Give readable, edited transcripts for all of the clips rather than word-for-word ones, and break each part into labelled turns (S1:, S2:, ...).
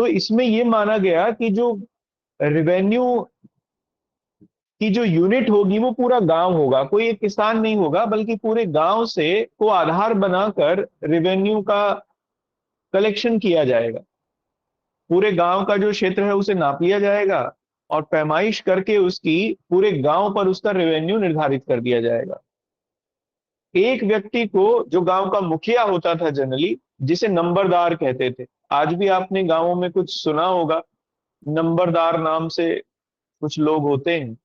S1: तो इसमें ये माना गया कि जो रेवेन्यू की जो यूनिट होगी वो पूरा गांव होगा, कोई एक किसान नहीं होगा, बल्कि पूरे गांव से को आधार बनाकर रेवेन्यू का कलेक्शन किया जाएगा। पूरे गांव का जो क्षेत्र है उसे नाप लिया जाएगा और पैमाइश करके उसकी पूरे गांव पर उसका रेवेन्यू निर्धारित कर दिया जाएगा। एक व्यक्ति को, जो गांव का मुखिया होता था जनरली, जिसे नंबरदार कहते थे, आज भी आपने गांवों में कुछ सुना होगा, नंबरदार नाम से कुछ लोग होते हैं,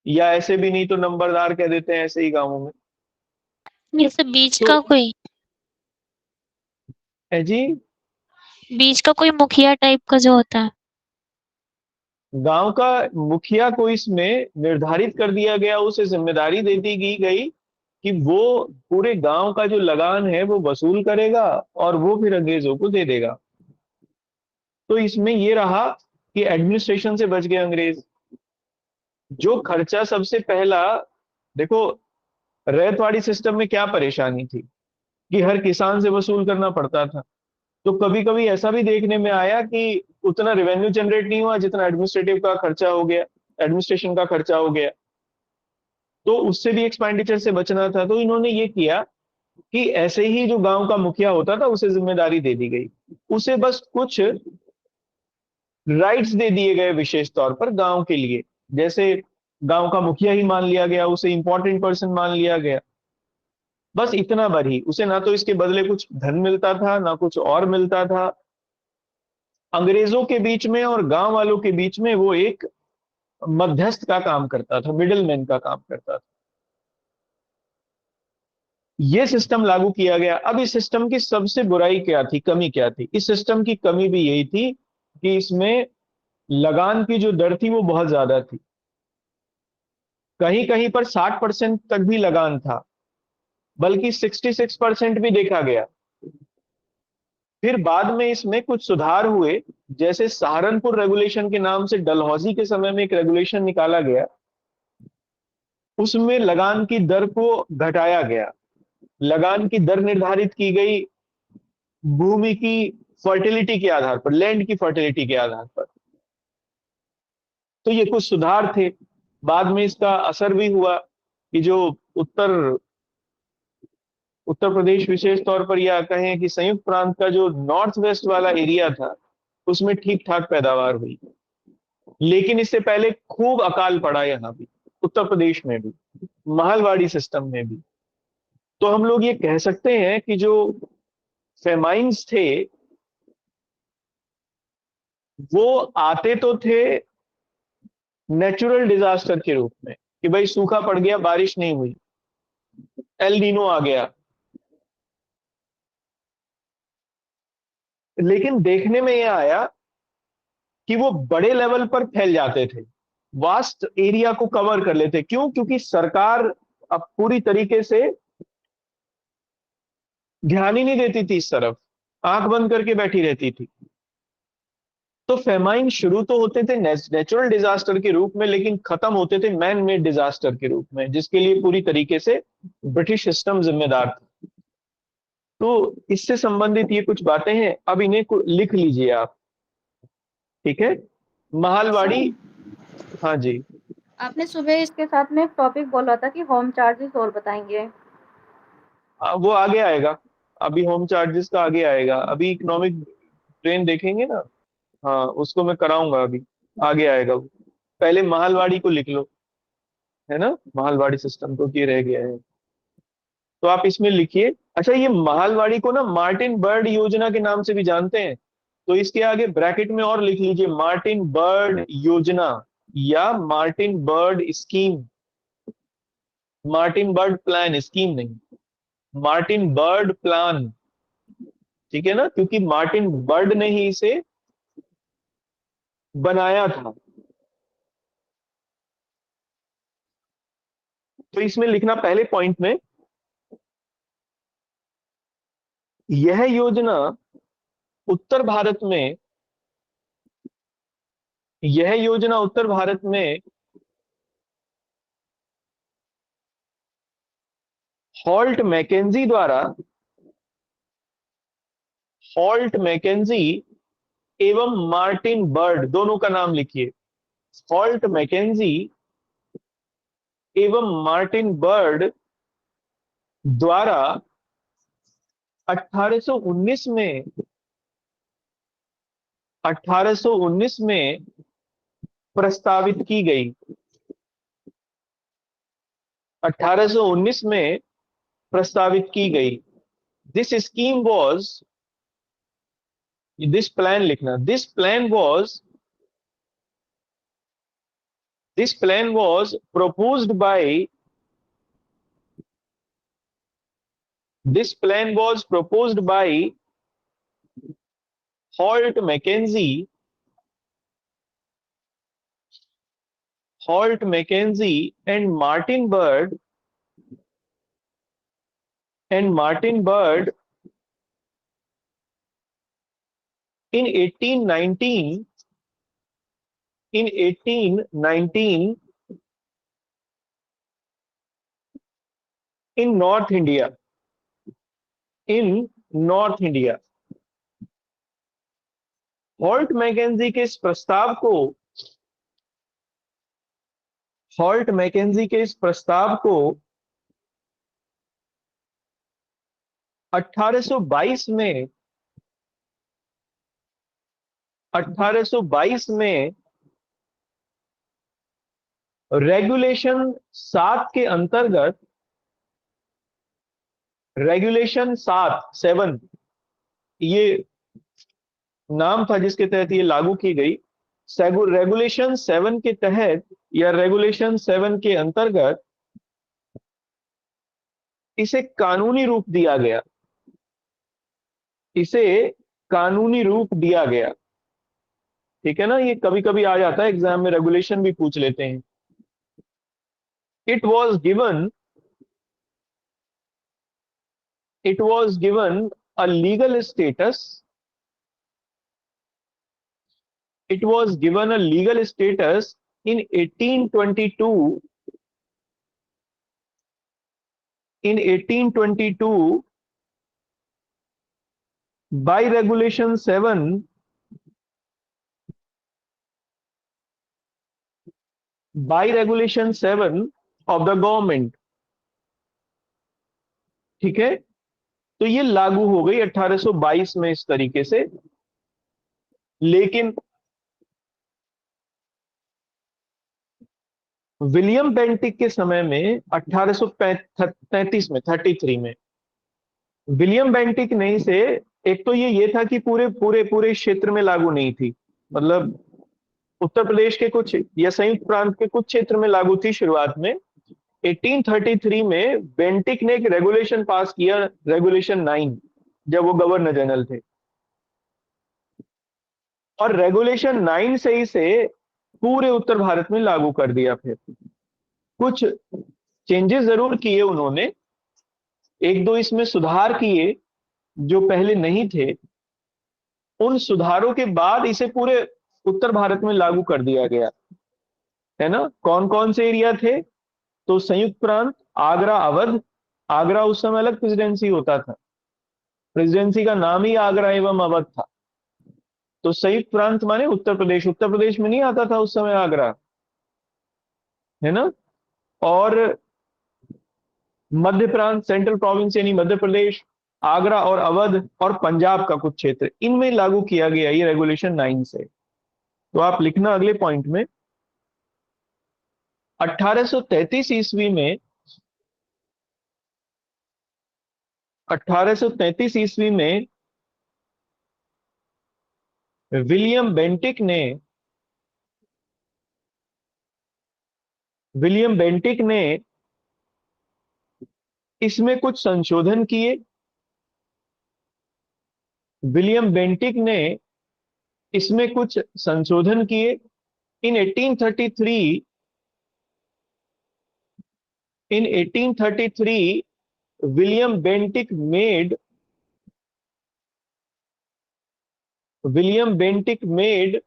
S1: या ऐसे भी नहीं तो नंबरदार कह देते हैं ऐसे ही गांवों में।
S2: जैसे बीच
S1: तो
S2: का कोई
S1: है जी,
S2: बीच का कोई मुखिया टाइप का जो होता है।
S1: गांव का मुखिया को इसमें निर्धारित कर दिया गया, उसे जिम्मेदारी दे दी गई कि वो पूरे गांव का जो लगान है वो वसूल करेगा और वो फिर अंग्रेजों को दे देगा। तो इसमें ये रहा कि एडमिनिस्ट्रेशन से बच गए अंग्रेज। जो खर्चा सबसे पहला, देखो, रैयतवाड़ी सिस्टम में क्या परेशानी थी कि हर किसान से वसूल करना पड़ता था। तो कभी कभी ऐसा भी देखने में आया कि उतना रेवेन्यू जनरेट नहीं हुआ जितना एडमिनिस्ट्रेटिव का खर्चा हो गया, एडमिनिस्ट्रेशन का खर्चा हो गया। तो उससे भी एक्सपेंडिचर से बचना था, तो इन्होंने ये किया कि ऐसे ही जो गांव का मुखिया होता था उसे जिम्मेदारी दे दी गई, उसे बस कुछ राइट्स दे दिए गए विशेष तौर पर गांव के लिए। जैसे गांव का मुखिया ही मान लिया गया, उसे इंपॉर्टेंट पर्सन मान लिया गया, बस इतना भर ही। उसे ना तो इसके बदले कुछ धन मिलता था ना कुछ और मिलता था। अंग्रेजों के बीच में और गांव वालों के बीच में वो एक मध्यस्थ का काम करता था, मिडिल मैन का काम करता था। ये सिस्टम लागू किया गया। अब इस सिस्टम की सबसे बुराई क्या थी, कमी क्या थी? इस सिस्टम की कमी भी यही थी कि इसमें लगान की जो दर थी वो बहुत ज्यादा थी। कहीं कहीं पर 60% तक भी लगान था, बल्कि 66% भी देखा गया। फिर बाद में इसमें कुछ सुधार हुए, जैसे सहारनपुर रेगुलेशन के नाम से डलहौजी के समय में एक रेगुलेशन निकाला गया, उसमें लगान की दर को घटाया गया। लगान की दर निर्धारित की गई भूमि की फर्टिलिटी के आधार पर, लैंड की फर्टिलिटी के आधार पर। तो ये कुछ सुधार थे। बाद में इसका असर भी हुआ कि जो उत्तर उत्तर प्रदेश विशेष तौर पर, या कहें कि संयुक्त प्रांत का जो नॉर्थ वेस्ट वाला एरिया था, उसमें ठीक ठाक पैदावार हुई। लेकिन इससे पहले खूब अकाल पड़ा यहाँ भी, उत्तर प्रदेश में भी, महलवाड़ी सिस्टम में भी। तो हम लोग ये कह सकते हैं कि जो फेमाइन्स थे वो आते तो थे नेचुरल डिजास्टर के रूप में, कि भाई सूखा पड़ गया, बारिश नहीं हुई, एल नीनो आ गया। लेकिन देखने में यह आया कि वो बड़े लेवल पर फैल जाते थे, वास्ट एरिया को कवर कर लेते। क्यों? क्योंकि सरकार अब पूरी तरीके से ध्यान ही नहीं देती थी इस तरफ, आंख बंद करके बैठी रहती थी। तो फेमाइन शुरू तो होते थे नेचुरल डिजास्टर के रूप में, लेकिन खत्म होते थे मैन मेड डिजास्टर के रूप में, जिसके लिए पूरी तरीके से ब्रिटिश सिस्टम जिम्मेदार था। तो इससे संबंधित ये कुछ बातें हैं, अब इन्हें लिख लीजिए आप। ठीक है, महालवाड़ी।
S3: सर,
S1: हाँ जी।
S3: आपने सुबह इसके साथ में एक टॉपिक बोला था कि होम चार्जेस और बताएंगे।
S1: वो आगे आएगा, अभी होम चार्जेस का आगे आएगा, अभी इकोनॉमिक ट्रेन देखेंगे ना। हाँ, उसको मैं कराऊंगा अभी, आगे आएगा वो। पहले महालवाड़ी को लिख लो, है ना, महालवाड़ी सिस्टम तो ये रह गया है। तो आप इसमें लिखिए। अच्छा, ये महालवाड़ी को ना मार्टिन बर्ड योजना के नाम से भी जानते हैं, तो इसके आगे ब्रैकेट में और लिख लीजिए मार्टिन बर्ड योजना, या Martin bird scheme. Martin bird plan, scheme नहीं, मार्टिन बर्ड प्लान। ठीक है ना, क्योंकि मार्टिन बर्ड ने ही इसे बनाया था। तो इसमें लिखना पहले पॉइंट में, यह योजना उत्तर भारत में, यह योजना उत्तर भारत में हॉल्ट मैकेंजी द्वारा, हॉल्ट मैकेंजी एवं मार्टिन बर्ड, दोनों का नाम लिखिए। हॉल्ट मैकेंजी एवं मार्टिन बर्ड द्वारा 1819 में 1819 में प्रस्तावित की गई। 1819 में प्रस्तावित की गई। This scheme was, this plan लिखना, this plan was proposed by, this plan was proposed by Holt Mackenzie, and Martin Bird in 1819, in 1819 in North India, in North India। Holt Mackenzie के इस प्रस्ताव को, हॉल्ट मैकेंजी के इस प्रस्ताव को 1822 में 1822 में रेगुलेशन 7 के अंतर्गत, रेगुलेशन 7 ये नाम था जिसके तहत ये लागू की गई। रेगुलेशन 7 के तहत या रेगुलेशन 7 के अंतर्गत इसे कानूनी रूप दिया गया, इसे कानूनी रूप दिया गया। ठीक है ना, ये कभी कभी आ जाता है एग्जाम में, रेगुलेशन भी पूछ लेते हैं। It was given, it was given a legal status, it was given a legal status in 1822, in 1822 by regulation 7, by regulation 7 of the government। ठीक है, तो ये लागू हो गई 1822 में इस तरीके से। लेकिन विलियम बेंटिक के समय में 1833 में, 33 में विलियम बेंटिक ने इसे, एक तो ये था कि पूरे पूरे पूरे क्षेत्र में लागू नहीं थी, मतलब उत्तर प्रदेश के कुछ या संयुक्त प्रांत के कुछ क्षेत्र में लागू थी शुरुआत में। 1833 में बेंटिक ने एक रेगुलेशन पास किया, रेगुलेशन 9, जब वो गवर्नर जनरल थे। और रेगुलेशन 9 से ही से पूरे उत्तर भारत में लागू कर दिया। फिर कुछ चेंजेस जरूर किए उन्होंने, एक दो इसमें सुधार किए जो पहले नहीं थे। उन सुधारों के बाद इसे पूरे उत्तर भारत में लागू कर दिया गया, है ना। कौन कौन से एरिया थे? तो संयुक्त प्रांत, आगरा, अवध। आगरा उस समय अलग प्रेसिडेंसी होता था, प्रेसिडेंसी का नाम ही आगरा एवं अवध था। तो संयुक्त प्रांत माने उत्तर प्रदेश, उत्तर प्रदेश में नहीं आता था उस समय आगरा, है ना। और मध्य प्रांत, सेंट्रल प्रोविंस यानी मध्य प्रदेश, आगरा और अवध और पंजाब का कुछ क्षेत्र, इनमें लागू किया गया ये रेगुलेशन 9 से। तो आप लिखना अगले पॉइंट में, 1833 ईस्वी में, 1833 ईस्वी में विलियम बेंटिक ने, विलियम बेंटिक ने इसमें कुछ संशोधन किए। विलियम बेंटिक ने इसमें कुछ संशोधन किए। इन 1833, in 1833 William Bentinck made, William Bentinck made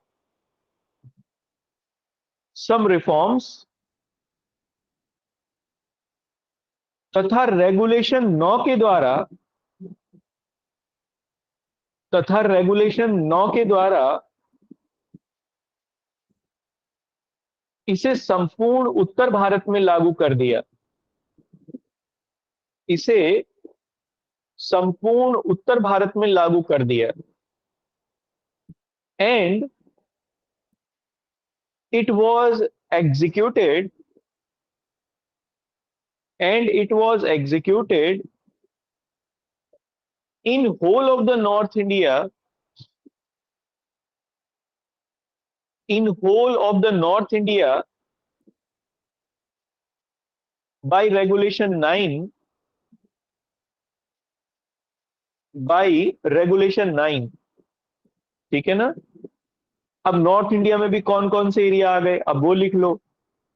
S1: some reforms, तथा रेगुलेशन 9 के द्वारा, तथा रेगुलेशन 9 के द्वारा इसे संपूर्ण उत्तर भारत में लागू कर दिया। इसे संपूर्ण उत्तर भारत में लागू कर दिया। And it was executed in whole of the North India, by Regulation 9, ठीक है ना। अब नॉर्थ इंडिया में भी कौन कौन से एरिया आ गए, अब वो लिख लो।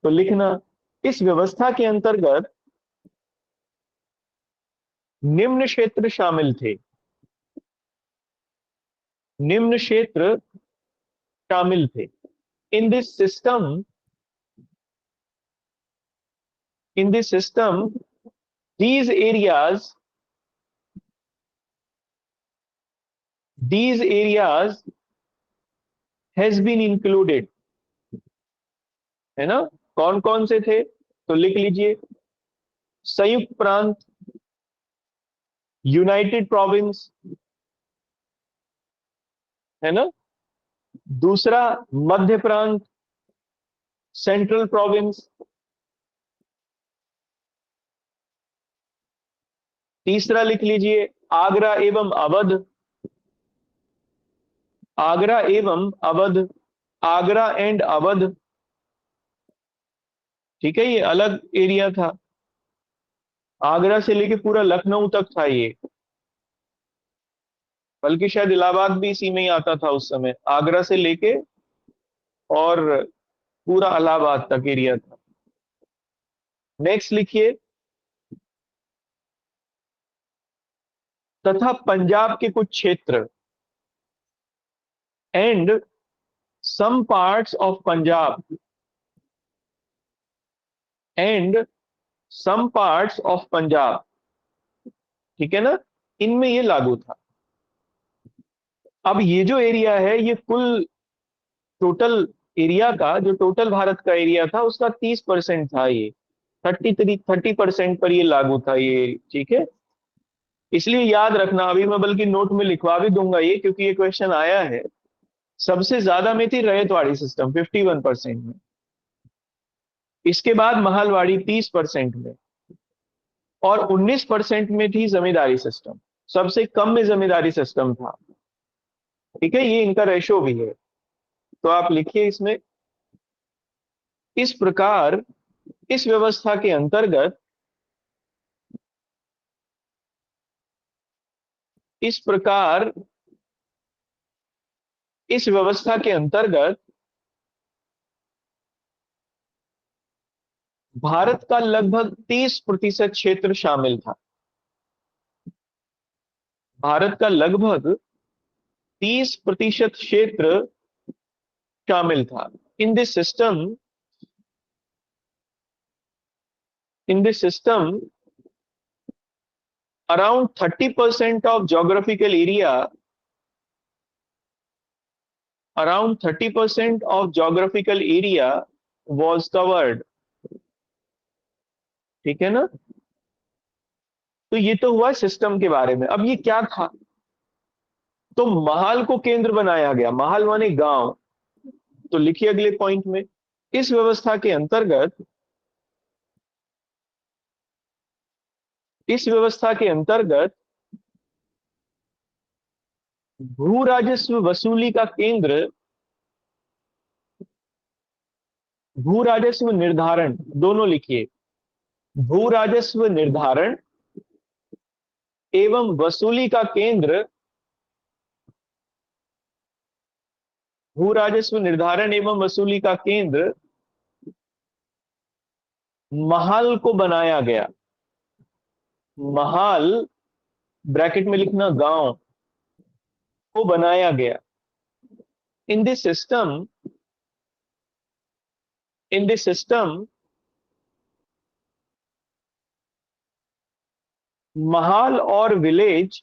S1: तो लिखना, इस व्यवस्था के अंतर्गत निम्न क्षेत्र शामिल थे। निम्न क्षेत्र शामिल थे। In this system these areas has been included, है ना। कौन कौन से थे तो लिख लीजिए। संयुक्त प्रांत, यूनाइटेड प्रोविंस, है ना। दूसरा मध्य प्रांत, सेंट्रल प्रोविंस। तीसरा लिख लीजिए आगरा एवं अवध। आगरा एंड अवध, ठीक है, ये अलग एरिया था। आगरा से लेके पूरा लखनऊ तक था ये, बल्कि शायद इलाहाबाद भी इसी में ही आता था उस समय। आगरा से लेके और पूरा इलाहाबाद तक एरिया था। नेक्स्ट लिखिए, तथा पंजाब के कुछ क्षेत्र, and some parts of Punjab, ठीक है ना, इनमें ये लागू था। अब ये जो एरिया है, ये कुल टोटल एरिया का, जो टोटल भारत का एरिया था उसका 30% था ये। 30% पर ये लागू था ये, ठीक है। इसलिए याद रखना, अभी मैं बल्कि नोट में लिखवा भी दूंगा ये, क्योंकि ये क्वेश्चन आया है। सबसे ज्यादा में थी रैयतवाड़ी सिस्टम 51% में, इसके बाद महलवाड़ी 30% में, और 19% में थी जमींदारी सिस्टम। सबसे कम में जमींदारी सिस्टम था, ठीक है। ये इनका रेशो भी है, तो आप लिखिए इसमें। इस प्रकार इस व्यवस्था के अंतर्गत इस प्रकार इस व्यवस्था के अंतर्गत भारत का लगभग 30% क्षेत्र शामिल था। भारत का लगभग 30% क्षेत्र शामिल था। In this system around 30% of geographical area was covered, ठीक है ना। तो ये तो हुआ सिस्टम के बारे में। अब ये क्या था, तो महाल को केंद्र बनाया गया। महाल माने गांव। तो लिखिए अगले पॉइंट में, इस व्यवस्था के अंतर्गत भू राजस्व वसूली का केंद्र, भू राजस्व निर्धारण, दोनों लिखिए। भू राजस्व निर्धारण एवं वसूली का केंद्र, भू राजस्व निर्धारण एवं वसूली का केंद्र महाल को बनाया गया। महाल ब्रैकेट में लिखना, गांव को बनाया गया। इन दिस सिस्टम महाल और village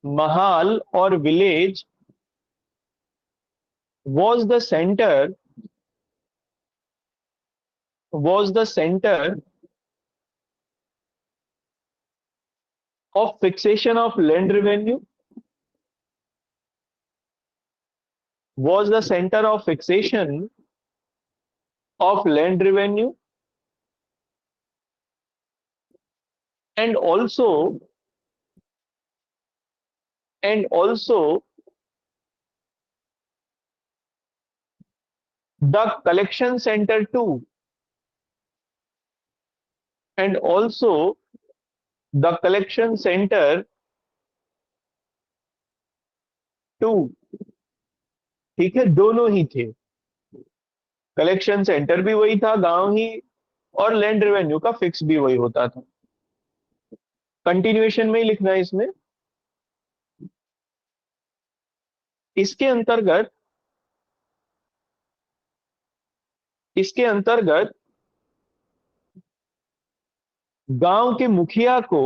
S1: Mahal or village was the center was the center of fixation of land revenue, was the center of fixation of land revenue, and also the collection center too, and also the collection center too. ठीक है, दोनों ही थे, collection centre भी वही था, गांव ही, और land revenue का फिक्स भी वही होता था। कंटिन्यूएशन में ही लिखना है इसमें। इसके अंतर्गत इसके अंतर्गत गांव के मुखिया को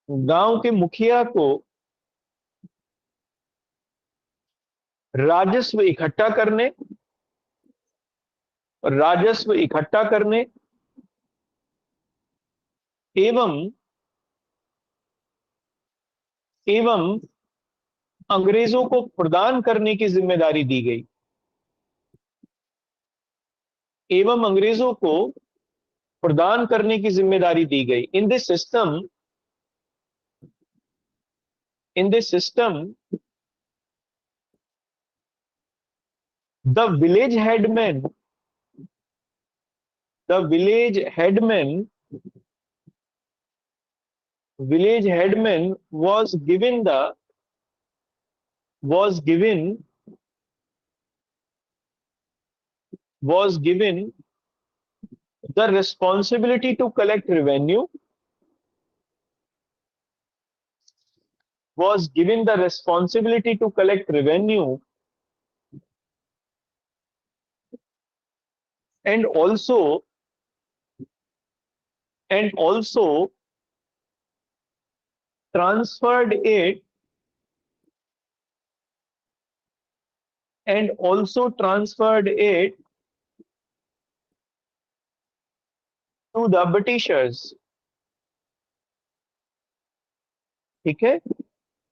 S1: गांव के मुखिया को राजस्व इकट्ठा करने राजस्व इकट्ठा करने एवं एवं अंग्रेजों को प्रदान करने की जिम्मेदारी दी गई। एवं अंग्रेजों को प्रदान करने की जिम्मेदारी दी गई। In this system the village headman the village headman was given the responsibility to collect revenue was given the responsibility to collect revenue and also transferred it to the Britishers। ठीक है,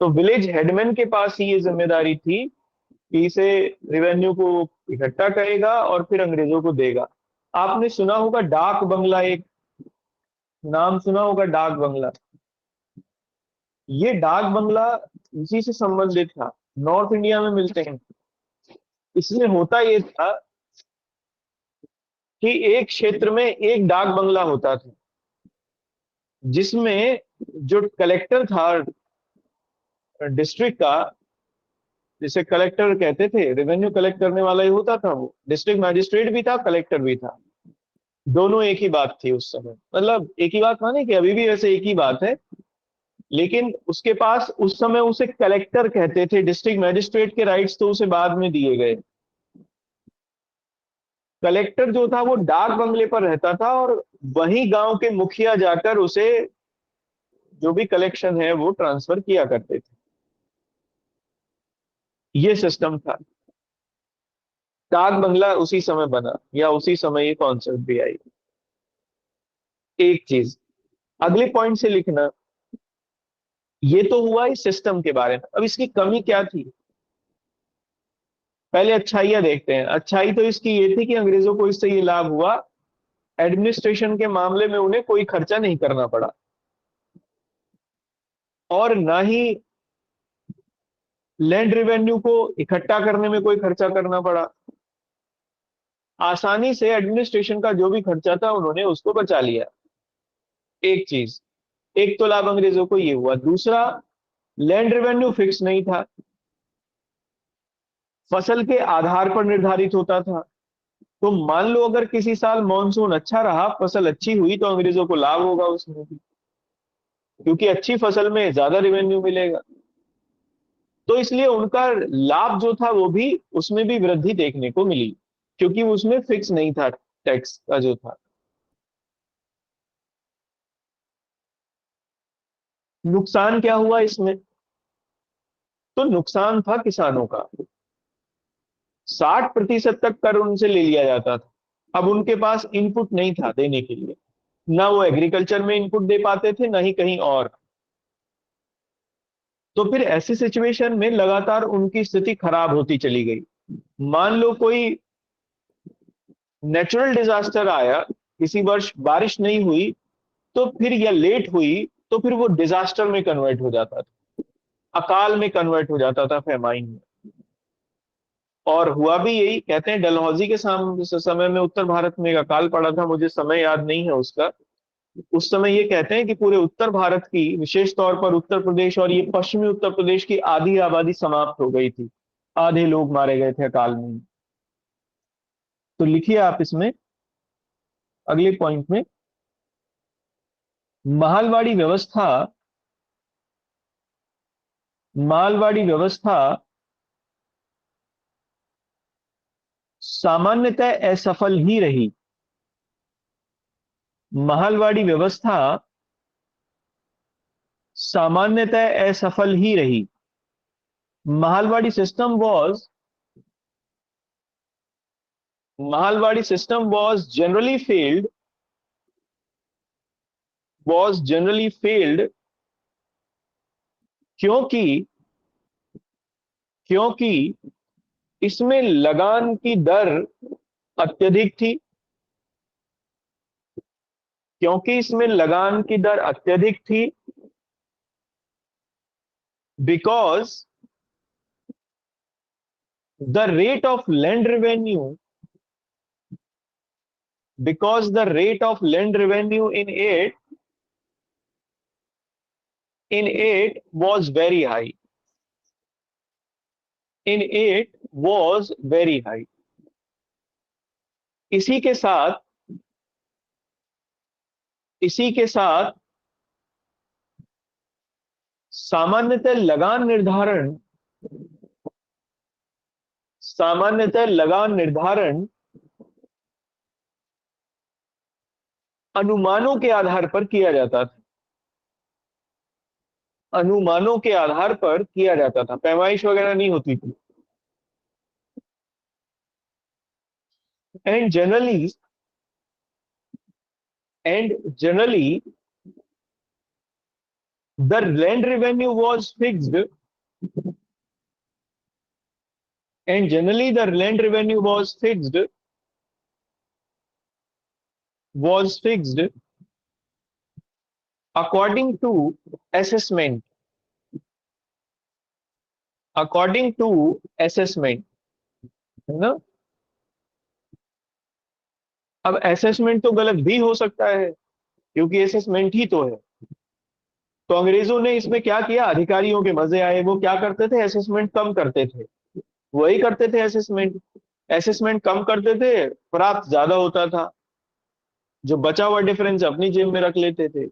S1: तो विलेज हेडमैन के पास ही ये जिम्मेदारी थी कि इसे revenue को इकट्ठा करेगा और फिर अंग्रेजों को देगा। आपने सुना होगा डाक बंगला, एक नाम सुना होगा, डाक बंगला। ये डाक बंगला इसी से संबंधित था, नॉर्थ इंडिया में मिलते हैं। इसमें होता ये था कि एक क्षेत्र में एक डाक बंगला होता था, जिसमें जो कलेक्टर था डिस्ट्रिक्ट का, जिसे कलेक्टर कहते थे, रेवेन्यू कलेक्ट करने वाला ही होता था, वो डिस्ट्रिक्ट मैजिस्ट्रेट भी था, कलेक्टर भी था। दोनों एक ही बात थी उस समय, मतलब एक ही बात माने कि अभी भी वैसे एक ही बात है, लेकिन उसके पास उस समय उसे कलेक्टर कहते थे। डिस्ट्रिक्ट मैजिस्ट्रेट के राइट्स तो उसे बाद में दिए गए। कलेक्टर जो था वो डाक बंगले पर रहता था और वही गांव के मुखिया जाकर उसे जो भी कलेक्शन है वो ट्रांसफर किया करते थे। ये सिस्टम था। डाक बंगला उसी समय बना, या उसी समय ये कॉन्सेप्ट भी आई। एक चीज अगले पॉइंट से लिखना, ये तो हुआ इस सिस्टम के बारे में। अब इसकी कमी क्या थी, पहले अच्छाइयां देखते हैं। अच्छाई तो इसकी ये थी कि अंग्रेजों को इससे ये लाभ हुआ, एडमिनिस्ट्रेशन के मामले में उन्हें कोई खर्चा नहीं करना पड़ा, और ना ही लैंड रेवेन्यू को इकट्ठा करने में कोई खर्चा करना पड़ा। आसानी से एडमिनिस्ट्रेशन का जो भी खर्चा था उन्होंने उसको बचा लिया। एक चीज, एक तो लाभ अंग्रेजों को ये हुआ। दूसरा, लैंड रेवेन्यू फिक्स नहीं था, फसल के आधार पर निर्धारित होता था। तो मान लो अगर किसी साल मॉनसून अच्छा रहा, फसल अच्छी हुई, तो अंग्रेजों को लाभ होगा उसमें भी, क्योंकि अच्छी फसल में ज्यादा रेवेन्यू मिलेगा। तो इसलिए उनका लाभ जो था वो भी, उसमें भी वृद्धि देखने को मिली, क्योंकि उसमें फिक्स नहीं था टैक्स का जो था। नुकसान क्या हुआ इसमें? तो नुकसान था किसानों का। 60% तक कर उनसे ले लिया जाता था। अब उनके पास इनपुट नहीं था देने के लिए, ना वो एग्रीकल्चर में इनपुट दे पाते थे, ना ही कहीं और। तो फिर ऐसी सिचुएशन में लगातार उनकी स्थिति खराब होती चली गई। मान लो कोई नेचुरल डिजास्टर आया, किसी वर्ष बारिश नहीं हुई, तो फिर या लेट हुई, तो फिर वो डिजास्टर में कन्वर्ट हो जाता था, अकाल में कन्वर्ट हो जाता था, फेमाइन में। और हुआ भी यही। कहते हैं डलहौजी के समय में उत्तर भारत में एक अकाल पड़ा था, मुझे समय याद नहीं है उसका। उस समय ये कहते हैं कि पूरे उत्तर भारत की, विशेष तौर पर उत्तर प्रदेश और ये पश्चिमी उत्तर प्रदेश की आधी आबादी समाप्त हो गई थी। आधे लोग मारे गए थे अकाल में। तो लिखिए आप इसमें अगले पॉइंट में, मालवाड़ी व्यवस्था, मालवाड़ी व्यवस्था सामान्यतः असफल ही रही। मालवाड़ी व्यवस्था सामान्यतः असफल ही रही। Malwadi system was, Mahalwadi system was generally failed क्योंकि क्योंकि इसमें लगान की दर अत्यधिक थी। क्योंकि इसमें लगान की दर अत्यधिक थी। Because the rate of land revenue because the rate of land revenue in it was very high. In it was very high. इसी के साथ इसी के साथ सामान्यतः लगान निर्धारण सामान्यतः लगान निर्धारण अनुमानों के आधार पर किया जाता था। अनुमानों के आधार पर किया जाता था, पैमाइश वगैरह नहीं होती थी। And generally generally the land revenue was fixed and generally the land revenue was fixed according to assessment according to assessment, है ना। अब असेसमेंट तो गलत भी हो सकता है, क्योंकि असेसमेंट ही तो है। तो अंग्रेजों ने इसमें क्या किया, अधिकारियों के मजे आए। वो क्या करते थे, असेसमेंट कम करते थे। वही करते थे असेसमेंट। असेसमेंट कम करते थे, प्राप्त ज्यादा होता था। जो बचा हुआ डिफरेंस अपनी जेब में रख लेते थे।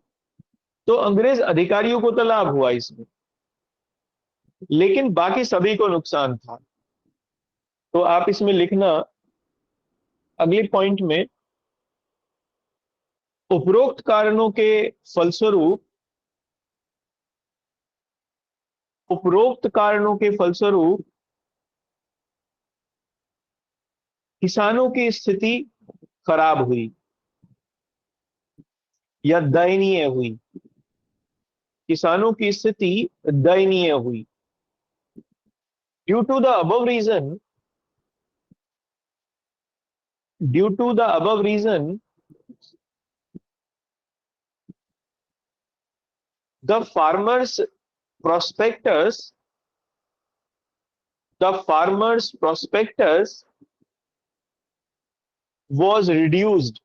S1: तो अंग्रेज अधिकारियों को तो लाभ हुआ इसमें, लेकिन बाकी सभी को नुकसान था। तो आप इसमें लिखना अगले पॉइंट में, उपरोक्त कारणों के फलस्वरूप उपरोक्त कारणों के फलस्वरूप किसानों की स्थिति खराब हुई या दयनीय हुई। किसानों की स्थिति दयनीय हुई। Due to the above reason due to the above reason the farmers prospectus the farmers prospectus was reduced।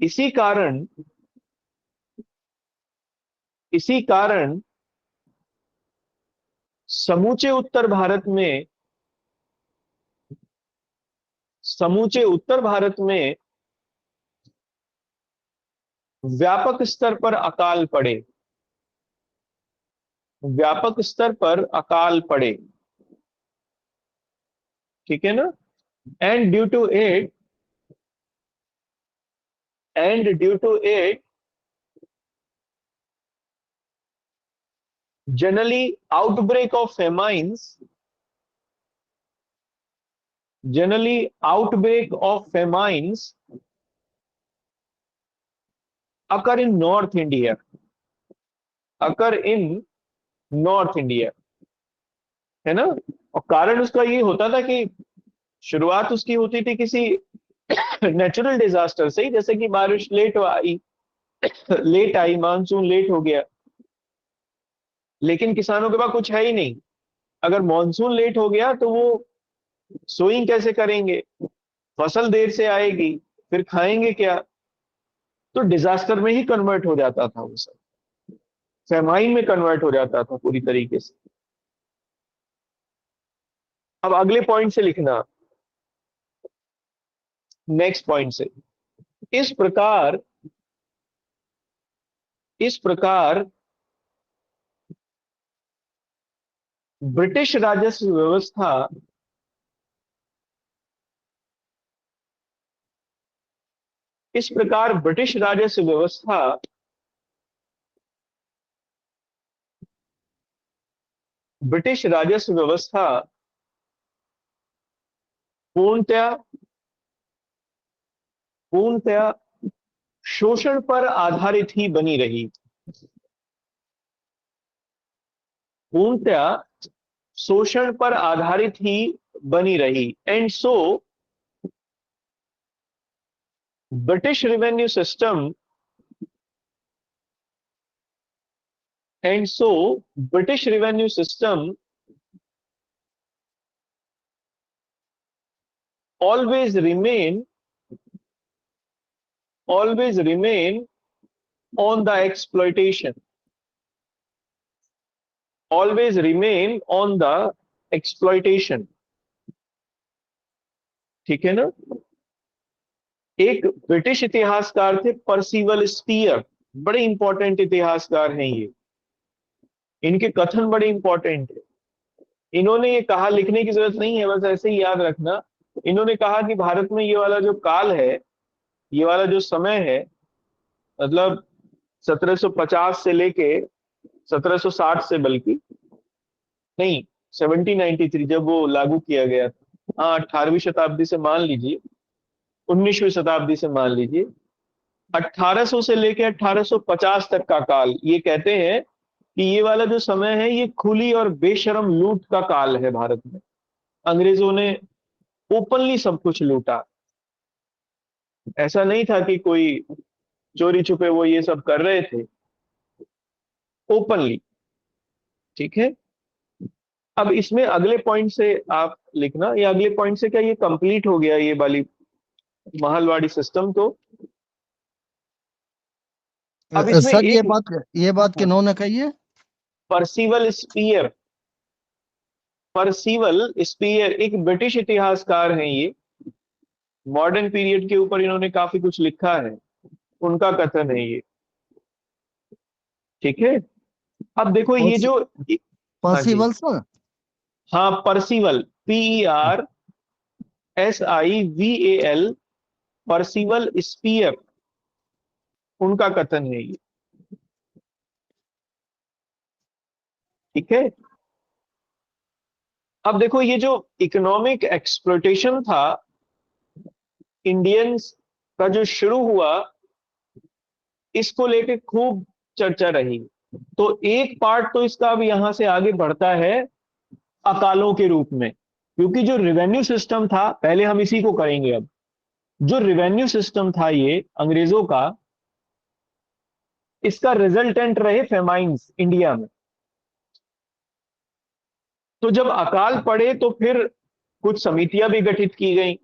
S1: इसी कारण इसी कारण समूचे उत्तर भारत में समूचे उत्तर भारत में व्यापक स्तर पर अकाल पड़े। व्यापक स्तर पर अकाल पड़े, ठीक है ना। And due to it and due to it generally outbreak of famines occur in North India, occur in north India, है ना। और कारण उसका ये होता था कि शुरुआत उसकी होती थी किसी नेचुरल डिजास्टर से ही, जैसे कि बारिश लेट आई, मानसून लेट हो गया। लेकिन किसानों के पास कुछ है ही नहीं। अगर मानसून लेट हो गया तो वो सोइंग कैसे करेंगे, फसल देर से आएगी, फिर खाएंगे क्या। तो डिजास्टर में ही कन्वर्ट हो जाता था वो सब, फेमाइन में कन्वर्ट हो जाता था पूरी तरीके से। अब अगले पॉइंट से लिखना, नेक्स्ट पॉइंट से। इस प्रकार इस प्रकार ब्रिटिश राजस्व व्यवस्था इस प्रकार ब्रिटिश राजस्व व्यवस्था ब्रिटिश राजस्व व्यवस्था पूर्णतया पूर्णतया शोषण पर आधारित ही बनी रही, पूर्णतया शोषण पर आधारित ही बनी रही। And so British revenue system British revenue system always remain on the exploitation, always remain on the exploitation। ठीक है ना। एक ब्रिटिश इतिहासकार थे पर्सिवल स्पीयर, बड़े इंपॉर्टेंट इतिहासकार हैं ये, इनके कथन बड़े इंपॉर्टेंट है। इन्होंने ये कहा, लिखने की जरूरत नहीं है, बस ऐसे ही याद रखना। इन्होंने कहा कि भारत में ये वाला जो काल है, ये वाला जो समय है, मतलब 1750 से लेके 1760 से, बल्कि नहीं 1793 जब वो लागू किया गया था, हाँ 18वीं शताब्दी से मान लीजिए, 19वीं शताब्दी से मान लीजिए, 1800 से लेके 1850 तक का काल, ये कहते हैं कि ये वाला जो समय है ये खुली और बेशरम लूट का काल है भारत में। अंग्रेजों ने ओपनली सब कुछ लूटा, ऐसा नहीं था कि कोई चोरी छुपे वो ये सब कर रहे थे, ओपनली। ठीक है। अब इसमें अगले पॉइंट से आप लिखना, ये अगले पॉइंट से क्या ये कंप्लीट हो गया ये वाली महलवाड़ी सिस्टम। तो अब इसमें
S4: सर
S1: एक
S4: ये बात किन्होंने कही है?
S1: पर्सिवल स्पीयर, एक ब्रिटिश इतिहासकार हैं ये, मॉडर्न पीरियड के ऊपर इन्होंने काफी कुछ लिखा है, उनका कथन है ये। ठीक है। अब देखो ये जो, हाँ जी,
S4: पॉसिबल सर।
S1: हाँ पर्सिवल, PERSIVAL, पर्सिवल स्पीयर, उनका कथन है ये। ठीक है। अब देखो ये जो इकोनॉमिक एक्सप्लोइटेशन था इंडियंस का जो शुरू हुआ, इसको लेके खूब चर्चा रही। तो एक पार्ट तो इसका अब यहां से आगे बढ़ता है अकालों के रूप में, क्योंकि जो रिवेन्यू सिस्टम था, पहले हम इसी को करेंगे। अब जो रिवेन्यू सिस्टम था ये अंग्रेजों का, इसका रिजल्टेंट रहे फेमाइंस इंडिया में। तो जब अकाल पड़े तो फिर कुछ समितियां भी गठित की गई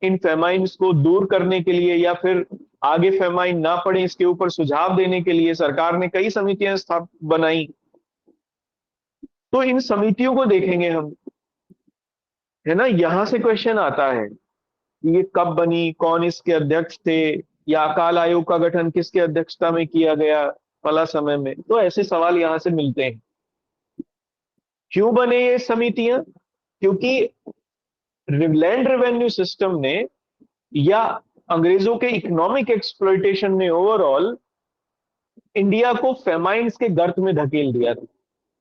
S1: इन फेमाइंस को दूर करने के लिए, या फिर आगे फेमाइन ना पड़े इसके ऊपर सुझाव देने के लिए सरकार ने कई समितियां बनाई। तो इन समितियों को देखेंगे हम, है ना। यहां से क्वेश्चन आता है कि ये कब बनी, कौन इसके अध्यक्ष थे, या अकाल आयोग का गठन किसके अध्यक्षता में किया गया फला समय में। तो ऐसे सवाल यहां से मिलते हैं। क्यों बने ये समितियां? क्योंकि लैंड रेवेन्यू सिस्टम ने, या अंग्रेजों के इकोनॉमिक एक्सप्लॉइटेशन ने ओवरऑल इंडिया को फेमाइन्स के गर्त में धकेल दिया था।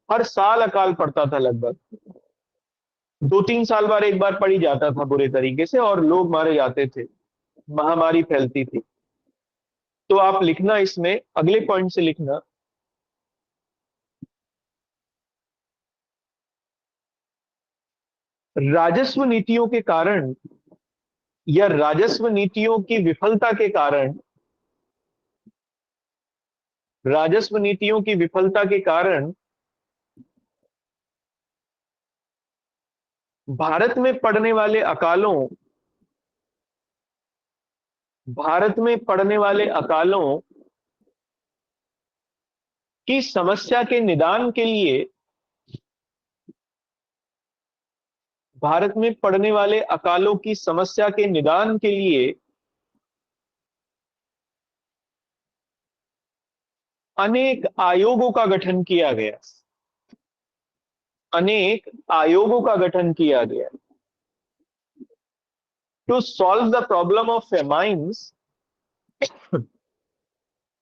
S1: हर साल अकाल पड़ता था, लगभग 2-3 साल बाद एक बार पड़ ही जाता था बुरे तरीके से, और लोग मारे जाते थे, महामारी फैलती थी। तो आप लिखना, इसमें अगले पॉइंट से लिखना, राजस्व नीतियों के कारण या राजस्व नीतियों की विफलता के कारण, राजस्व नीतियों की विफलता के कारण भारत में पड़ने वाले अकालों, भारत में पड़ने वाले अकालों की समस्या के निदान के लिए, भारत में पड़ने वाले अकालों की समस्या के निदान के लिए अनेक आयोगों का गठन किया गया, अनेक आयोगों का गठन किया गया। To solve the problem of famines,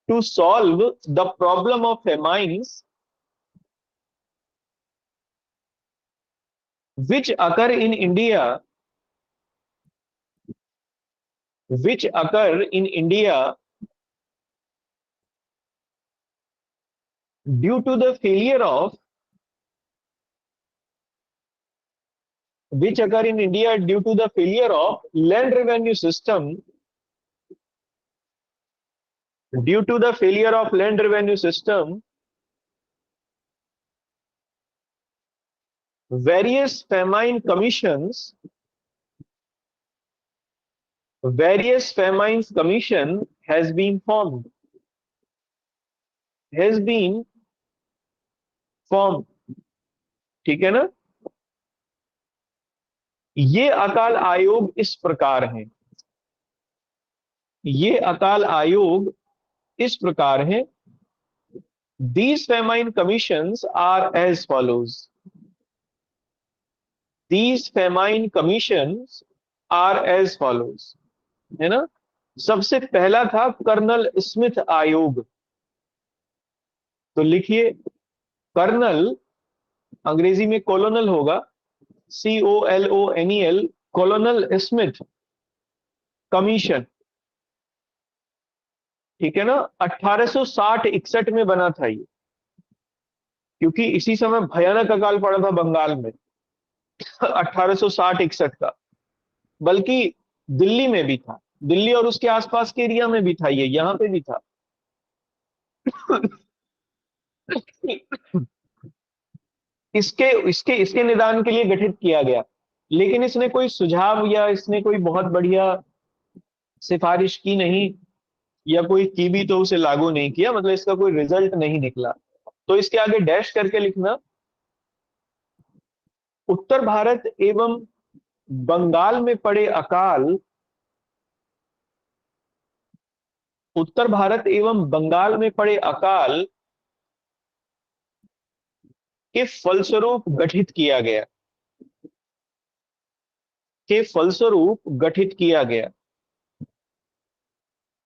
S1: to solve the problem of famines which occur in India, which occur in India due to the failure of, which occur in India due to the failure of land revenue system, due to the failure of land revenue system, various famine commissions, various famines commission has been formed, has been formed। ठीक है ना? ये अकाल आयोग इस प्रकार हैं, ये अकाल आयोग इस प्रकार हैं। These famine commissions are as follows, these famine commissions are as follows, है ना? सबसे पहला था कर्नल स्मिथ आयोग। तो लिखिए, कर्नल अंग्रेजी में कॉलोनल होगा, COLONEL, कॉलोनल स्मिथ कमीशन। ठीक है ना? 1860-61 में बना था ये, क्योंकि इसी समय भयानक अकाल पड़ा था बंगाल में 1860-61 का। बल्कि दिल्ली में भी था, दिल्ली और उसके आसपास के एरिया में भी था, ये यहां पे भी था। इसके इसके इसके निदान के लिए गठित किया गया, लेकिन इसने कोई सुझाव या इसने कोई बहुत बढ़िया सिफारिश की नहीं, या कोई की भी तो उसे लागू नहीं किया, मतलब इसका कोई रिजल्ट नहीं निकला। तो इसके आगे डैश करके लिखना, उत्तर भारत एवं बंगाल में पड़े अकाल, उत्तर भारत एवं बंगाल में पड़े अकाल के फलस्वरूप गठित किया गया, के फलस्वरूप गठित किया गया।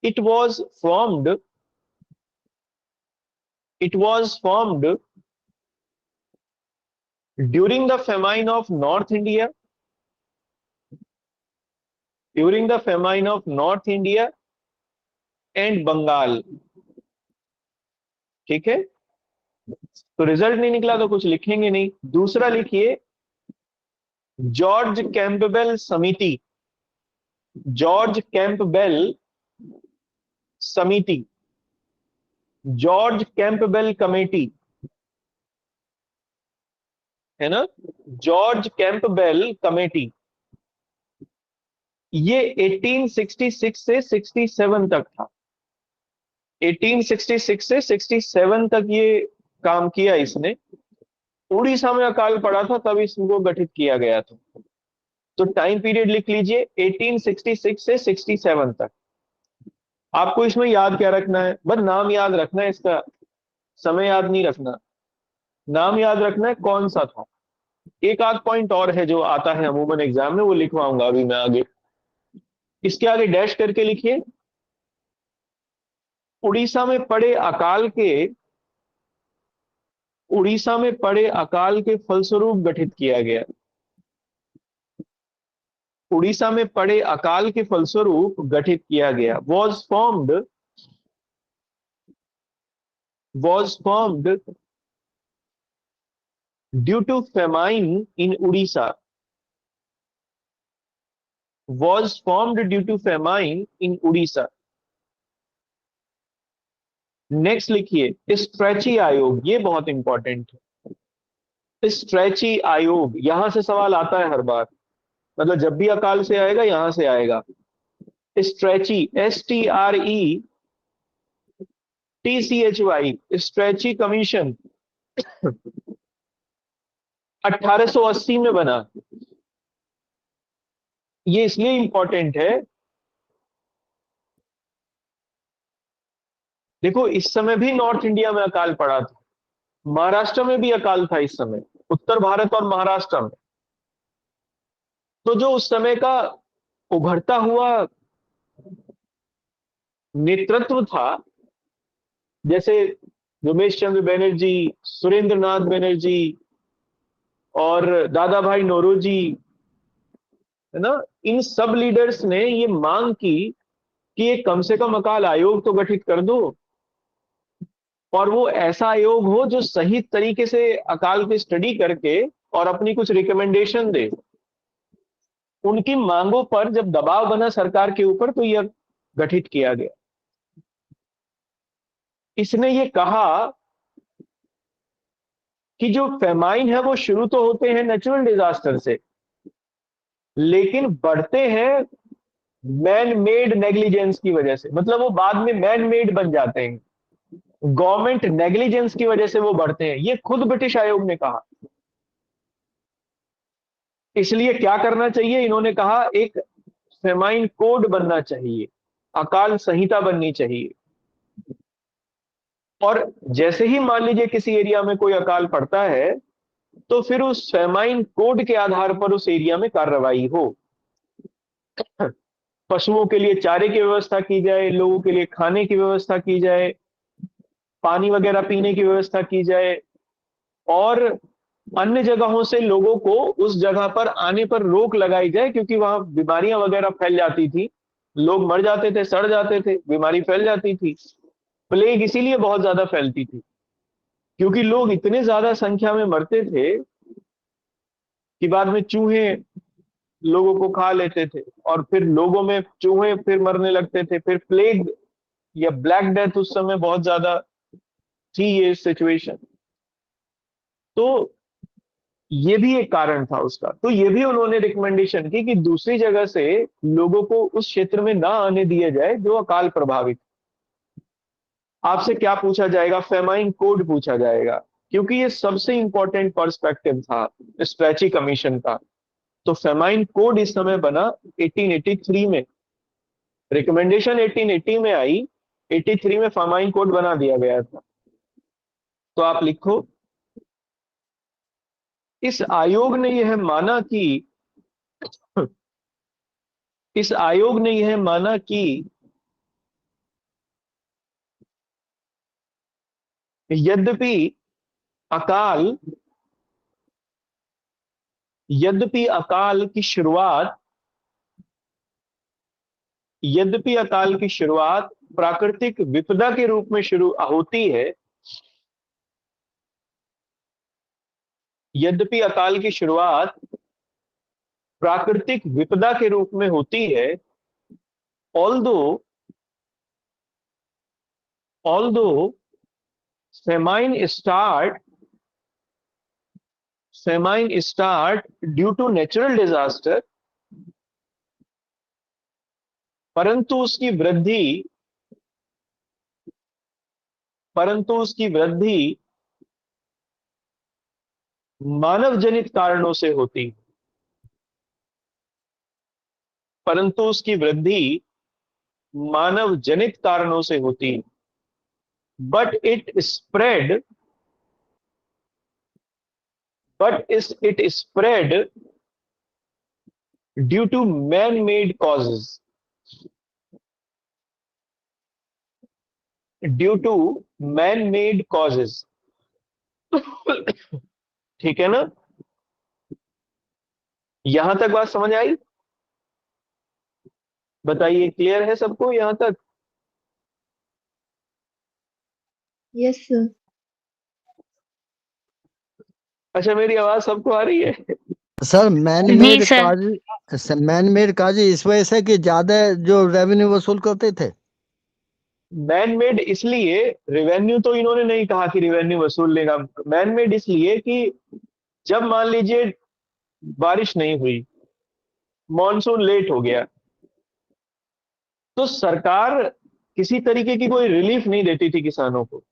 S1: It was formed, it was formed during the famine of North India, during the famine of North India and Bengal। ठीक है? तो रिजल्ट नहीं निकला तो कुछ लिखेंगे नहीं। दूसरा लिखिए, जॉर्ज कैंपबेल समिति, जॉर्ज कैंपबेल समिति, जॉर्ज कैंपबेल कमेटी, है ना? जॉर्ज कैंपबेल कमेटी, ये 1866 से 67 तक था, 1866 से 67 तक ये काम किया इसने। उड़ीसा में अकाल पड़ा था, तब इसको गठित किया गया था। तो टाइम पीरियड लिख लीजिए 1866 से 67 तक। आपको इसमें याद क्या रखना है? बस नाम याद रखना है, इसका समय याद नहीं रखना, नाम याद रखना है कौन सा था। एक आध पॉइंट और है जो आता है अमूमन एग्जाम में, वो लिखवाऊंगा अभी मैं आगे। इसके आगे डैश करके लिखिए। उड़ीसा में पड़े अकाल के उड़ीसा में पड़े अकाल के फलस्वरूप गठित किया गया। उड़ीसा में पड़े अकाल के फलस्वरूप गठित किया गया। was formed due to famine in Odisha. Was formed due to famine in Odisha. Next लिखिए स्ट्रेची आयोग, ये बहुत इंपॉर्टेंट है। स्ट्रेची आयोग, यहां से सवाल आता है हर बार, मतलब जब भी अकाल से आएगा यहां से आएगा। स्ट्रेची, STRETCHY, स्ट्रेची कमीशन 1880 में बना। ये इसलिए इंपॉर्टेंट है, देखो इस समय भी नॉर्थ इंडिया में अकाल पड़ा था, महाराष्ट्र में भी अकाल था इस समय, उत्तर भारत और महाराष्ट्र में। तो जो उस समय का उभरता हुआ नेतृत्व था, जैसे रमेश चंद्र बनर्जी, सुरेंद्र नाथ बनर्जी और दादा भाई नौरोजी, है ना, इन सब लीडर्स ने ये मांग की कि एक कम से कम अकाल आयोग तो गठित कर दो, और वो ऐसा आयोग हो जो सही तरीके से अकाल की स्टडी करके और अपनी कुछ रिकमेंडेशन दे। उनकी मांगों पर जब दबाव बना सरकार के ऊपर तो यह गठित किया गया। इसने ये कहा कि जो फेमाइन है वो शुरू तो होते हैं नेचुरल डिजास्टर से, लेकिन बढ़ते हैं मैन मेड नेग्लिजेंस की वजह से, मतलब वो बाद में मैन मेड बन जाते हैं, गवर्नमेंट नेग्लिजेंस की वजह से वो बढ़ते हैं। ये खुद ब्रिटिश आयोग ने कहा। इसलिए क्या करना चाहिए, इन्होंने कहा एक फेमाइन कोड बनना चाहिए, अकाल संहिता बननी चाहिए। और जैसे ही मान लीजिए किसी एरिया में कोई अकाल पड़ता है तो फिर उस फेमाइन कोड के आधार पर उस एरिया में कार्रवाई हो। पशुओं के लिए चारे की व्यवस्था की जाए, लोगों के लिए खाने की व्यवस्था की जाए, पानी वगैरह पीने की व्यवस्था की जाए, और अन्य जगहों से लोगों को उस जगह पर आने पर रोक लगाई जाए, क्योंकि वहां बीमारियां वगैरह फैल जाती थी, लोग मर जाते थे, सड़ जाते थे, बीमारी फैल जाती थी। प्लेग इसीलिए बहुत ज्यादा फैलती थी, क्योंकि लोग इतने ज्यादा संख्या में मरते थे कि बाद में चूहे लोगों को खा लेते थे, और फिर लोगों में चूहे फिर मरने लगते थे, फिर प्लेग या ब्लैक डेथ उस समय बहुत ज्यादा थी ये सिचुएशन। तो ये भी एक कारण था उसका। तो ये भी उन्होंने रिकमेंडेशन की कि दूसरी जगह से लोगों को उस क्षेत्र में ना आने दिया जाए जो अकाल प्रभावित। आपसे क्या पूछा जाएगा, फेमाइन कोड पूछा जाएगा, क्योंकि ये सबसे इंपॉर्टेंट पर्सपेक्टिव था स्ट्रेची कमीशन का। तो फेमाइन कोड इस समय बना 1883 में, रिकमेंडेशन 1880 में आई, 83 में फेमाइन कोड बना दिया गया था। तो आप लिखो, इस आयोग ने यह माना कि इस आयोग ने यह माना कि यद्यपि अकाल यद्यपि अकाल की शुरुआत यद्यपि अकाल की शुरुआत प्राकृतिक विपदा के रूप में शुरू होती है यद्यपि अकाल की शुरुआत प्राकृतिक विपदा के रूप में होती है, although although famine start due to natural disaster, परंतु उसकी वृद्धि मानव जनित कारणों से होती है। परंतु उसकी वृद्धि मानव जनित कारणों से होती है। But it spread due to man made causes. Due to man made causes. ठीक है ना, यहां तक बात समझ आई? बताइए, क्लियर है सबको यहां तक?
S5: Yes sir.
S1: अच्छा, मेरी आवाज सबको आ रही है?
S4: सर मैन
S2: नहीं
S4: मेड
S2: सर।
S4: काज, मैन मेड काज इस वजह से कि ज्यादा जो रेवेन्यू वसूल करते थे।
S1: मैन मेड इसलिए, रेवेन्यू तो इन्होंने नहीं कहा कि रेवेन्यू वसूल लेगा। मैन मेड इसलिए कि जब मान लीजिए बारिश नहीं हुई, मॉनसून लेट हो गया, तो सरकार किसी तरीके की कोई रिलीफ नहीं देती थी किसानों को।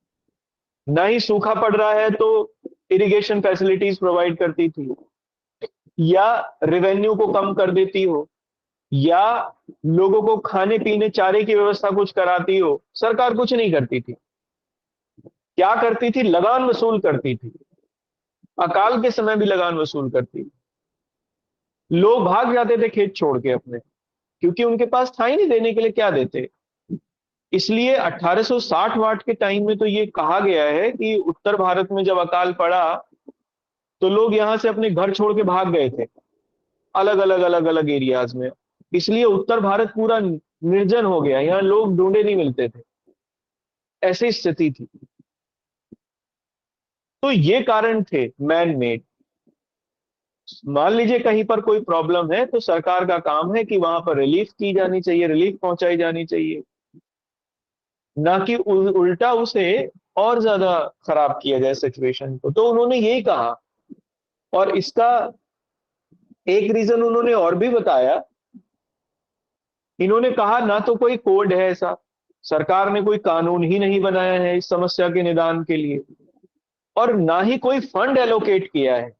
S1: ना ही सूखा पड़ रहा है तो इरिगेशन फैसिलिटीज प्रोवाइड करती थी, या रेवेन्यू को कम कर देती हो, या लोगों को खाने पीने चारे की व्यवस्था कुछ कराती हो। सरकार कुछ नहीं करती थी। क्या करती थी? लगान वसूल करती थी। अकाल के समय भी लगान वसूल करती थी। लोग भाग जाते थे खेत छोड़ के अपने, क्योंकि उनके पास था ही नहीं देने के लिए, क्या देते। इसलिए 1860 वाट के टाइम में तो ये कहा गया है कि उत्तर भारत में जब अकाल पड़ा तो लोग यहां से अपने घर छोड़ के भाग गए थे, अलग अलग एरियाज में। इसलिए उत्तर भारत पूरा निर्जन हो गया, यहाँ लोग ढूंढे नहीं मिलते थे, ऐसी स्थिति थी। तो ये कारण थे मैन मेड। मान लीजिए कहीं पर कोई प्रॉब्लम है तो सरकार का काम है कि वहां पर रिलीफ की जानी चाहिए, रिलीफ पहुंचाई जानी चाहिए, ना कि उल्टा उसे और ज्यादा खराब किया जाए सिचुएशन को। तो उन्होंने यही कहा। और इसका एक रीजन उन्होंने और भी बताया। इन्होंने कहा ना तो कोई कोड है ऐसा, सरकार ने कोई कानून ही नहीं बनाया है इस समस्या के निदान के लिए, और ना ही कोई फंड एलोकेट किया है।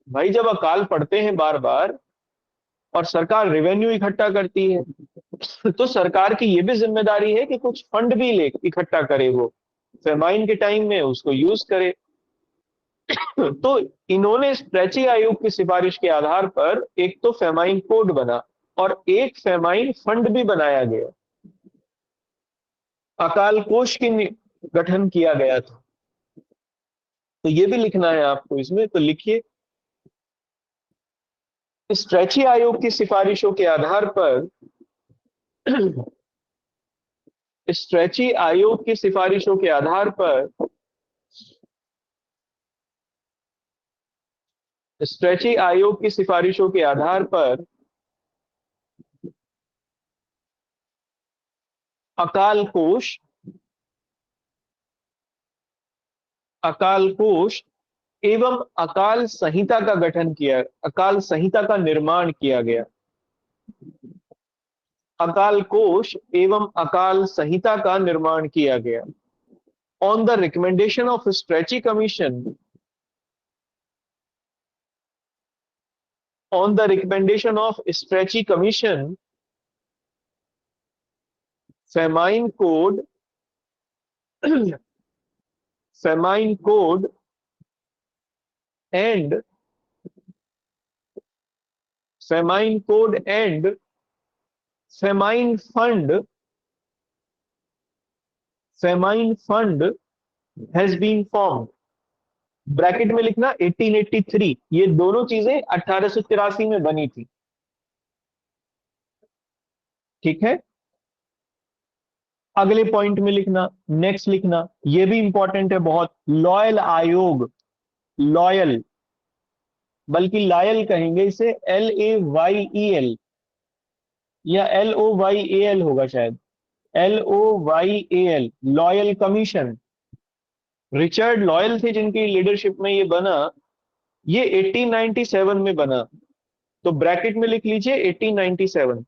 S1: भाई जब अकाल पड़ते हैं बार बार और सरकार रेवेन्यू इकट्ठा करती है, तो सरकार की यह भी जिम्मेदारी है कि कुछ फंड भी ले इकट्ठा करे, वो फेमाइन के टाइम में उसको यूज करे। तो इन्होंने स्ट्रेची आयोग की सिफारिश के आधार पर एक तो फेमाइन कोड बना और एक फेमाइन फंड भी बनाया गया, अकाल कोष की गठन किया गया था। तो ये भी लिखना है आपको इसमें, तो लिखिए, स्ट्रेची आयोग की सिफारिशों के आधार पर स्ट्रेची आयोग की सिफारिशों के आधार पर स्ट्रेची आयोग की सिफारिशों के आधार पर अकाल कोष एवं अकाल संहिता का निर्माण किया गया। अकाल कोष एवं अकाल संहिता का निर्माण किया गया। On the recommendation of stretchy commission on the recommendation of Stretchy Commission, Famine Code, Famine Code and Famine Code and Famine Fund has been formed। Bracket में लिखना 1883। ये दोनों चीजें 1883 में बनी थी। ठीक है, अगले पॉइंट में लिखना, नेक्स्ट लिखना, ये भी इंपॉर्टेंट है बहुत। लॉयल आयोग, लॉयल, बल्कि लायल कहेंगे इसे, LAYEL या LOYAL होगा शायद, LOYAL, loyal commission. Richard loyal थे जिनकी लीडरशिप में ये बना। ये 1897 में बना, तो ब्रैकेट में लिख लीजिए 1897।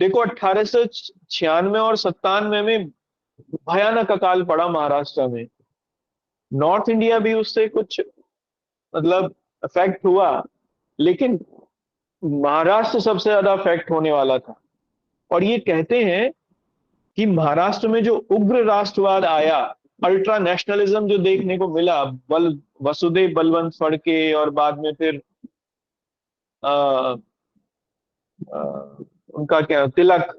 S1: देखो 1896 और 97 में भयानक अकाल पड़ा महाराष्ट्र में। नॉर्थ इंडिया भी उससे कुछ मतलब अफेक्ट हुआ, लेकिन महाराष्ट्र सबसे ज्यादा अफेक्ट होने वाला था। और ये कहते हैं कि महाराष्ट्र में जो उग्र राष्ट्रवाद आया, अल्ट्रा नेशनलिज्म जो देखने को मिला, वसुदेव बलवंत फड़के और बाद में फिर आ, आ, उनका क्या, तिलक,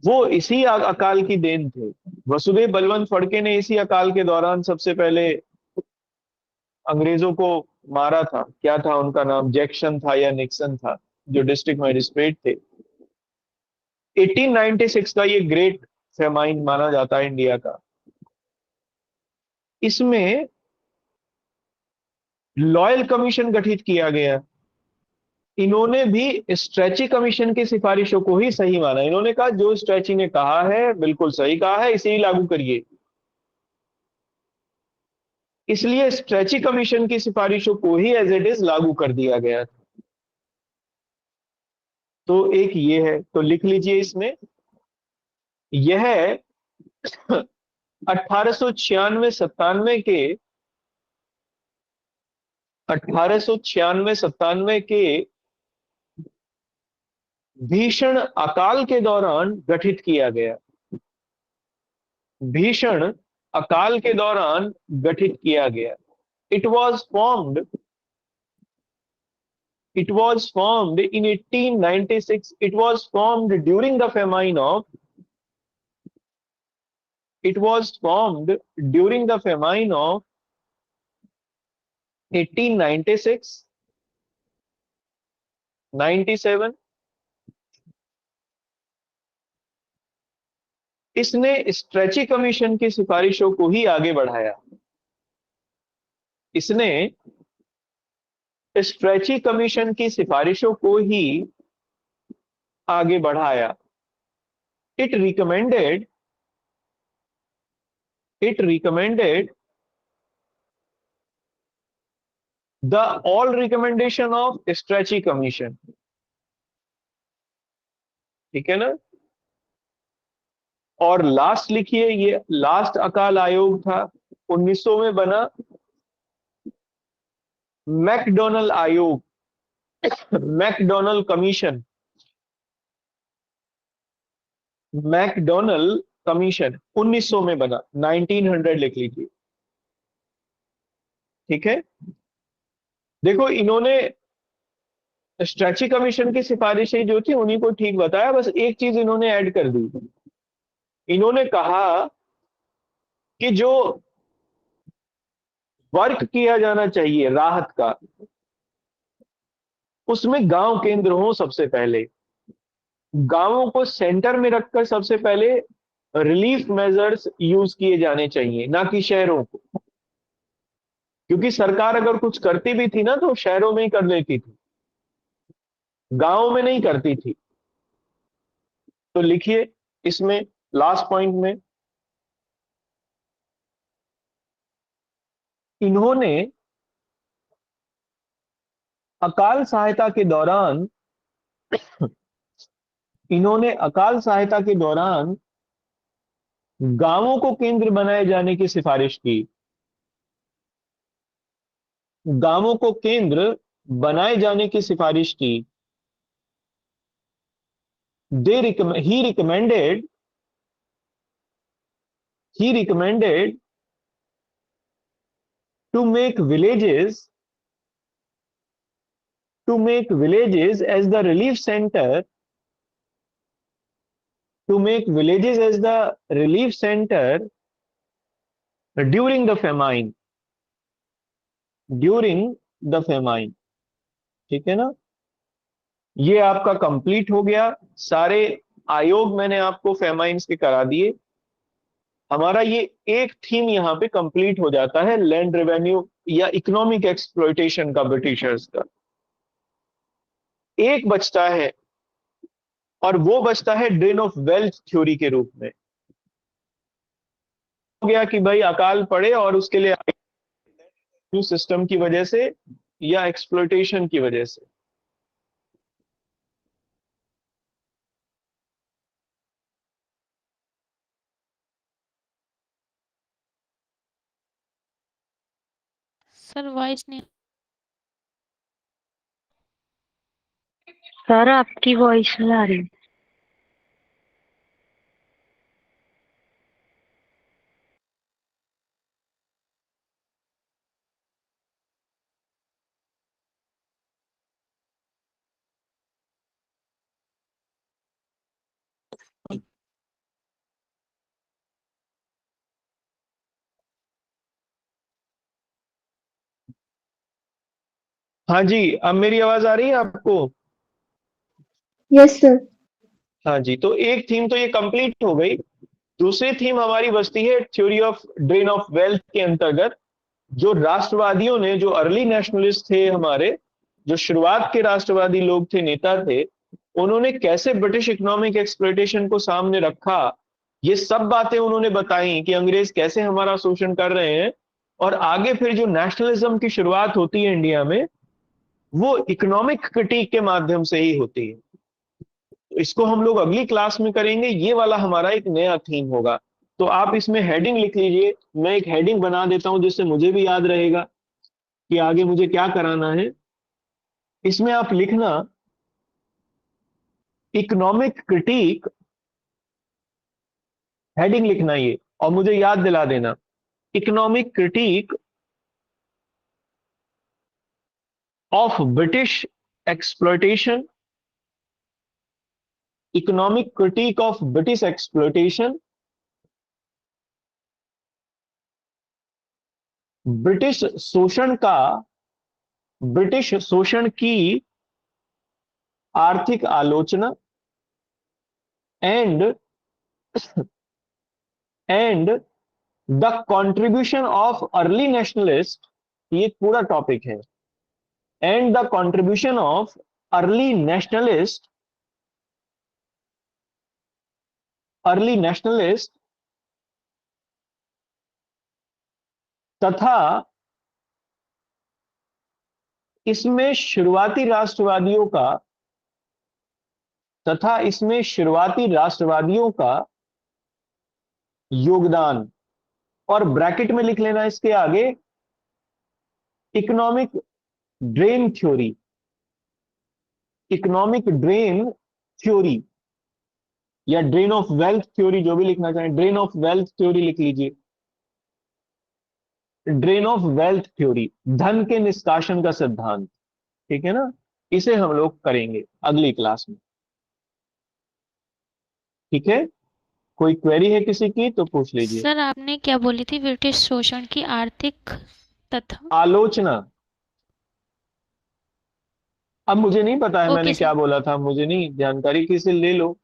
S1: वो इसी अकाल की देन थे। वसुदेव बलवंत फड़के ने इसी अकाल के दौरान सबसे पहले अंग्रेजों को मारा था। क्या था उनका नाम, जैक्सन था या निक्सन था, जो डिस्ट्रिक्ट मजिस्ट्रेट थे। 1896 का ये ग्रेट फेमाइन माना जाता है इंडिया का। इसमें लॉयल कमीशन गठित किया गया। इन्होंने भी स्ट्रेची कमीशन की सिफारिशों को ही सही माना। इन्होंने कहा जो स्ट्रेची ने कहा है बिल्कुल सही कहा है, इसे ही लागू करिए। इसलिए स्ट्रेची कमीशन की सिफारिशों को ही एज इट इज लागू कर दिया गया। तो एक ये है, तो लिख लीजिए इसमें। यह 1896 97 के 1896 97 के भीषण अकाल के दौरान गठित किया गया। भीषण अकाल के दौरान गठित किया गया। It was formed it was formed in 1896. It was formed during the famine of it was formed during the famine of 1896 97। इसने स्ट्रेची कमीशन की सिफारिशों को ही आगे बढ़ाया। इसने स्ट्रेची कमीशन की सिफारिशों को ही आगे बढ़ाया। It recommended it recommended the all recommendation of stretchy commission। ठीक है ना। और लास्ट लिखिए, ये लास्ट अकाल आयोग था 1900 में बना, मैकडोनल आयोग, मैकडोनल कमीशन, मैकडोनल कमीशन 1900 में बना, 1900 लिख लीजिए। ठीक है। देखो इन्होंने स्ट्रेची कमीशन की सिफारिशें जो थी उन्हीं को ठीक बताया, बस एक चीज इन्होंने ऐड कर दी। इन्होंने कहा कि जो वर्क किया जाना चाहिए राहत का, उसमें गांव केंद्र हो सबसे पहले। गांवों को सेंटर में रखकर सबसे पहले रिलीफ मेजर्स यूज किए जाने चाहिए, ना कि शहरों को। क्योंकि सरकार अगर कुछ करती भी थी ना तो शहरों में ही कर लेती थी, गांवों में नहीं करती थी। तो लिखिए इसमें लास्ट पॉइंट में, इन्होंने अकाल सहायता के दौरान इन्होंने अकाल सहायता के दौरान गांवों को केंद्र बनाए जाने की सिफारिश की। गांवों को केंद्र बनाए जाने की सिफारिश की। he recommended he recommended to make villages as the relief center, to make villages as the relief center during the famine, during the famine। ठीक है ना। ये आपका कंप्लीट हो गया। सारे आयोग मैंने आपको फेमाइन्स के करा दिए। हमारा ये एक थीम यहां पे कंप्लीट हो जाता है, लैंड रेवेन्यू या इकोनॉमिक एक्सप्लॉइटेशन का ब्रिटिशर्स का। एक बचता है, और वो बचता है ड्रेन ऑफ वेल्थ थ्योरी के रूप में। हो गया कि भाई अकाल पड़े और उसके लिए सिस्टम की वजह से या एक्सप्लॉइटेशन की वजह से।
S2: सर वॉइस नहीं।
S5: सर आपकी वॉइस नहीं आ रही।
S1: हाँ जी, अब मेरी आवाज आ रही है आपको?
S3: Yes sir.
S1: हाँ जी, तो एक थीम तो ये कंप्लीट हो गई। दूसरी थीम हमारी बचती है theory of drain of wealth के अंतर्गत। जो राष्ट्रवादियों ने, जो अर्ली नेशनलिस्ट थे हमारे, जो शुरुआत के राष्ट्रवादी लोग थे, नेता थे, उन्होंने कैसे ब्रिटिश इकोनॉमिक एक्सप्लॉयटेशन को सामने रखा, ये सब बातें उन्होंने बताई कि अंग्रेज कैसे हमारा शोषण कर रहे हैं। और आगे फिर जो नेशनलिज्म की शुरुआत होती है इंडिया में, वो इकोनॉमिक क्रिटिक के माध्यम से ही होती है। तो इसको हम लोग अगली क्लास में करेंगे, ये वाला हमारा एक नया थीम होगा। तो आप इसमें हेडिंग लिख लीजिए, मैं एक हेडिंग बना देता हूं जिससे मुझे भी याद रहेगा कि आगे मुझे क्या कराना है। इसमें आप लिखना इकोनॉमिक क्रिटिक, हेडिंग लिखना ये, और मुझे याद दिला देना, economic critic of British exploitation, economic critic of British exploitation, British शोषण का, ब्रिटिश शोषण की आर्थिक आलोचना, and and the contribution of early nationalist, ये पूरा टॉपिक है, and the contribution of early nationalist, early nationalist तथा इसमें शुरुआती राष्ट्रवादियों का, तथा इसमें शुरुआती राष्ट्रवादियों का योगदान। और ब्रैकेट में लिख लेना इसके आगे, economic drain theory, economic drain theory, या ड्रेन ऑफ वेल्थ थ्योरी, जो भी लिखना चाहें, ड्रेन ऑफ वेल्थ थ्योरी लिख लीजिए। ड्रेन ऑफ वेल्थ थ्योरी, धन के निष्कासन का सिद्धांत। ठीक है ना? इसे हम लोग करेंगे अगली क्लास में। ठीक है, कोई क्वेरी है किसी की तो पूछ लीजिए।
S2: सर आपने क्या बोली थी, ब्रिटिश शोषण की आर्थिक तथा?
S1: आलोचना। अब मुझे नहीं पता है मैंने
S2: ओके
S1: क्या
S2: सर।
S1: बोला था, मुझे नहीं जानकारी, किसी ले लो।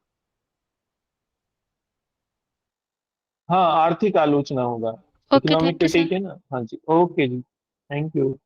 S1: हाँ, आर्थिक आलोचना होगा,
S2: okay,
S1: economic
S2: thank you
S1: critic
S2: sir.
S1: है ना। हाँ जी, ओके जी, थैंक यू।